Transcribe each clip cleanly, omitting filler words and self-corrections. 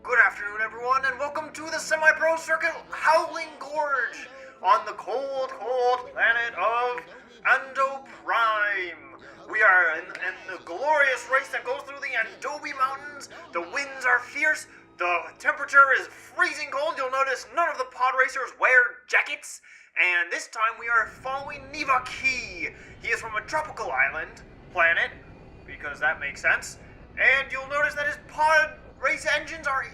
Good afternoon, everyone, and welcome to the semi-pro circuit Howling Gorge on the cold, cold planet of Ando Prime. We are in the glorious race that goes through the Ando Mountains. The winds are fierce. The temperature is freezing cold. You'll notice none of the pod racers wear jackets. And this time we are following Nivaki. He is from a tropical island planet, because that makes sense. And you'll notice that his pod race engines are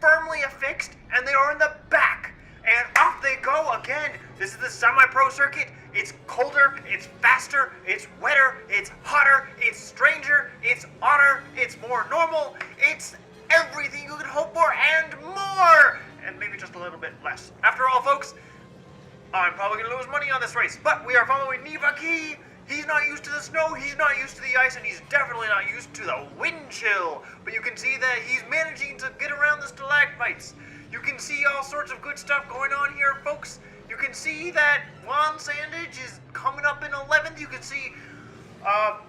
firmly affixed, and they are in the back. And off they go again. This is the semi-pro circuit. It's colder, it's faster, it's wetter, it's hotter, it's stranger, it's odder, it's more normal, it's everything you could hope for and more! And maybe just a little bit less. After all, folks, I'm probably going to lose money on this race, but we are following Nivaki. He's not used to the snow, he's not used to the ice, and he's definitely not used to the wind chill. But you can see that he's managing to get around the stalagmites. You can see all sorts of good stuff going on here, folks. You can see that Juan Sandage is coming up in 11th. You can see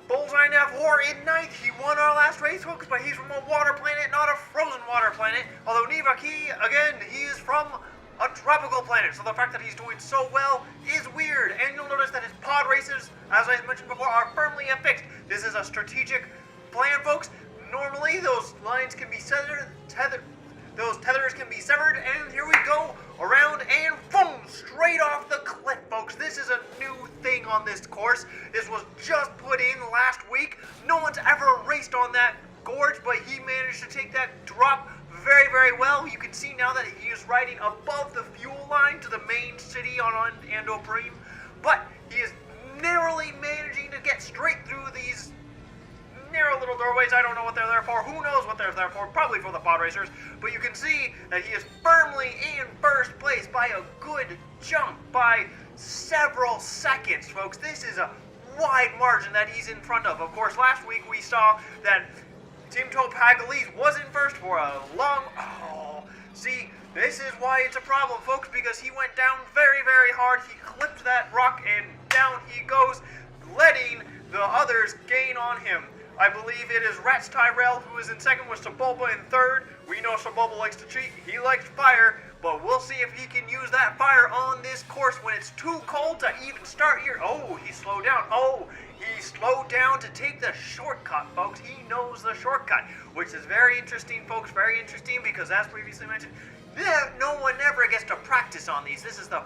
Bullseye Navor in 9th. He won our last race, folks, but he's from a water planet, not a frozen water planet. Although Nivaki, again, he is from a tropical planet, so the fact that he's doing so well is weird. And you'll notice that his pod races, as I mentioned before, are firmly affixed. This is a strategic plan, folks. Normally, those lines can be those tethers can be severed, and here we go, around and boom, straight off the cliff, folks. This is a new thing on this course. This was just put in last week. No one's ever raced on that gorge, but he managed to take that drop very, very well. You can see now that he is riding above the fuel line to the main city on Ando Prime, but he is narrowly managing to get straight through these narrow little doorways. I don't know what they're there for. Who knows what they're there for? Probably for the pod racers. But you can see that he is firmly in first place by a good jump, by several seconds, folks. This is a wide margin that he's in front of. Of course, last week we saw that Team Topagales was in first for a long... see, this is why it's a problem, folks, because he went down very, very hard. He clipped that rock, and down he goes, letting the others gain on him. I believe it is Rats Tyrell who is in second, with Sebulba in third. We know Sebulba likes to cheat. He likes fire, but we'll see if he can use that fire on this course when it's too cold to even start here. Oh, he slowed down. He slowed down to take the shortcut, folks. He knows the shortcut, which is very interesting, folks. Very interesting, because as previously mentioned, no one ever gets to practice on these. This is the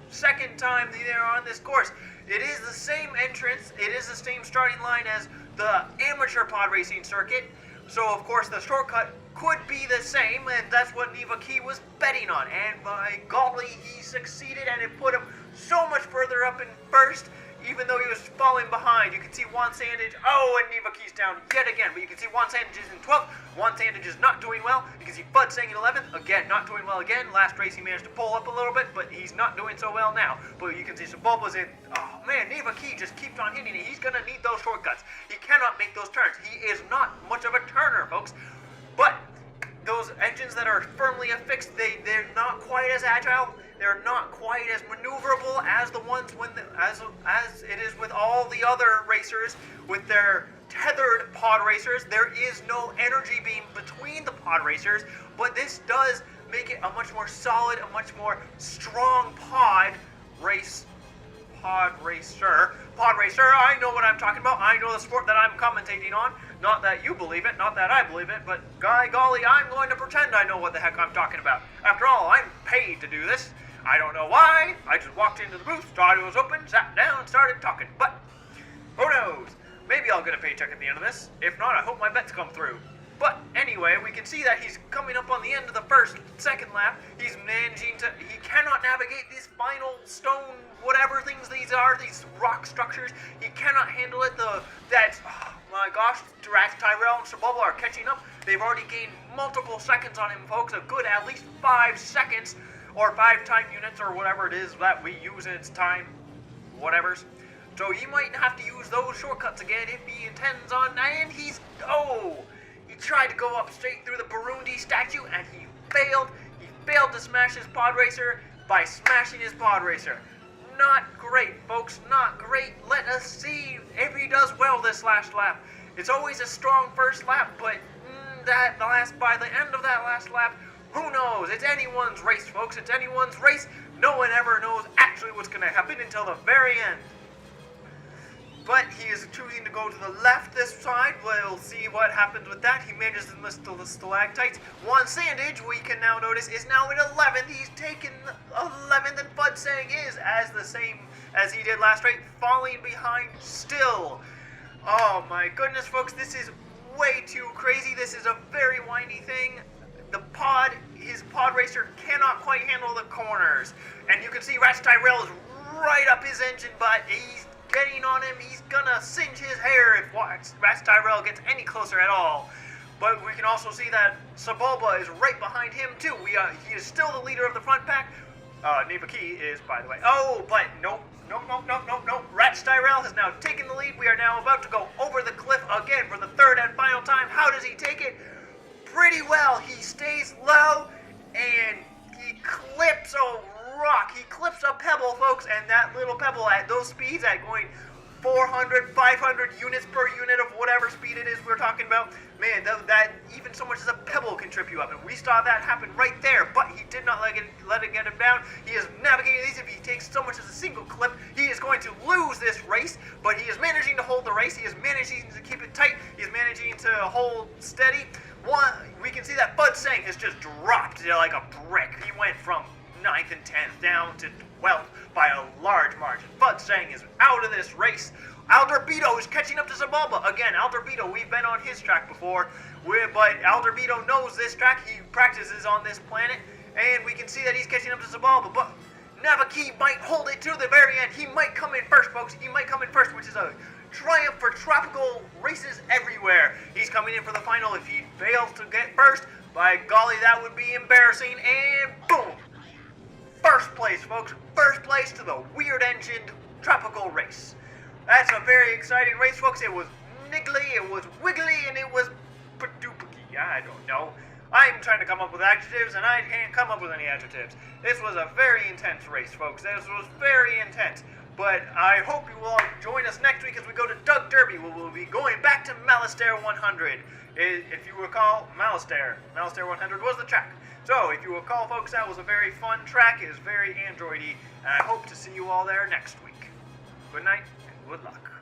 second time they're on this course. It is the same entrance. It is the same starting line as the amateur pod racing circuit. So, of course, the shortcut could be the same, and that's what Nivaki was betting on. And by golly, he succeeded, and it put him so much further up in first, even though he was falling behind. You can see Juan Sandage, and Nivaki's down yet again. But you can see Juan Sandage is in 12th. Juan Sandage is not doing well. You can see Bud saying in 11th. Again, not doing well again. Last race he managed to pull up a little bit, but he's not doing so well now. But you can see Sebulba's in. Oh man, Nivaki just keeps on hitting it. He's going to need those shortcuts. He cannot make those turns. He is not much of a turner, folks. But those engines that are firmly affixed, they're not quite as agile. They're not quite as maneuverable as the ones as it is with all the other racers with their tethered pod racers. There is no energy beam between the pod racers, but this does make it a much more solid, a much more strong pod racer. I know what I'm talking about. I know the sport that I'm commentating on. Not that you believe it, not that I believe it, but by golly, I'm going to pretend I know what the heck I'm talking about. After all, I'm paid to do this. I don't know why. I just walked into the booth, thought it was open, sat down, started talking. But who knows? Maybe I'll get a paycheck at the end of this. If not, I hope my bets come through. But anyway, we can see that he's coming up on the end of the second lap. He's managing to, he cannot navigate these final stone, whatever things these are, these rock structures. He cannot handle it. Oh my gosh, Rats Tyrell and Sebulba are catching up. They've already gained multiple seconds on him, folks. A good at least 5 seconds, or 5 time units, or whatever it is that we use in its time, whatevers. So he might have to use those shortcuts again if he intends on, and he tried to go up straight through the Burundi statue, and he failed. He failed to smash his pod racer by smashing his pod racer. Not great, folks, not great. Let us see if he does well this last lap. It's always a strong first lap, but by the end of that last lap, who knows? It's anyone's race, folks. It's anyone's race. No one ever knows actually what's going to happen until the very end. But he is choosing to go to the left this side. We'll see what happens with that. He manages to miss the stalactites. Juan Sandage, we can now notice, is now in 11th. He's taken 11th, and Fudsang is as the same as he did last race, falling behind still. Oh my goodness, folks, this is way too crazy. This is a very windy thing. His pod racer cannot quite handle the corners. And you can see Ratch Tyrell is right up his engine, but he's getting on him. He's gonna singe his hair if Ratch Tyrell gets any closer at all. But we can also see that Sebulba is right behind him too. He is still the leader of the front pack. Nabaki is, by the way. Oh, but nope. Ratch Tyrell has now taken the lead. We are now about to go over the cliff again for the third and final time. How does he take it? Pretty well. He stays low and he clips a rock. He clips a pebble, folks, and that little pebble at those speeds, at going 400, 500 units per unit of whatever speed it is we're talking about, man, that even so much as a pebble can trip you up, and we saw that happen right there, but he did not let it get him down. He is navigating these. If he takes so much as a single clip, he is going to lose this race, but he is managing to hold the race. He is managing to keep it tight. He is managing to hold steady. We can see that Fudsang has just dropped like a brick. He went from 9th and 10th down to 12th by a large margin. Fudsang is out of this race. Alderbedo is catching up to Sebulba. Again, Alderbedo, we've been on his track before, but Alderbedo knows this track. He practices on this planet, and we can see that he's catching up to Sebulba, but Navaki might hold it to the very end. He might come in first, folks. He might come in first, which is a triumph for tropical races everywhere. He's coming in for the final. If he fails to get first, by golly, that would be embarrassing, and boom! First place, folks. First place to the weird-engined tropical race. That's a very exciting race, folks. It was niggly, it was wiggly, and it was padoopaki. I don't know. I'm trying to come up with adjectives, and I can't come up with any adjectives. This was a very intense race, folks. This was very intense. But I hope you will all join us next week as we go to Doug Derby, where we'll be going back to Malastair 100. If you recall, Malastair 100 was the track. So, if you recall, folks, that was a very fun track. It was very Android-y, and I hope to see you all there next week. Good night, and good luck.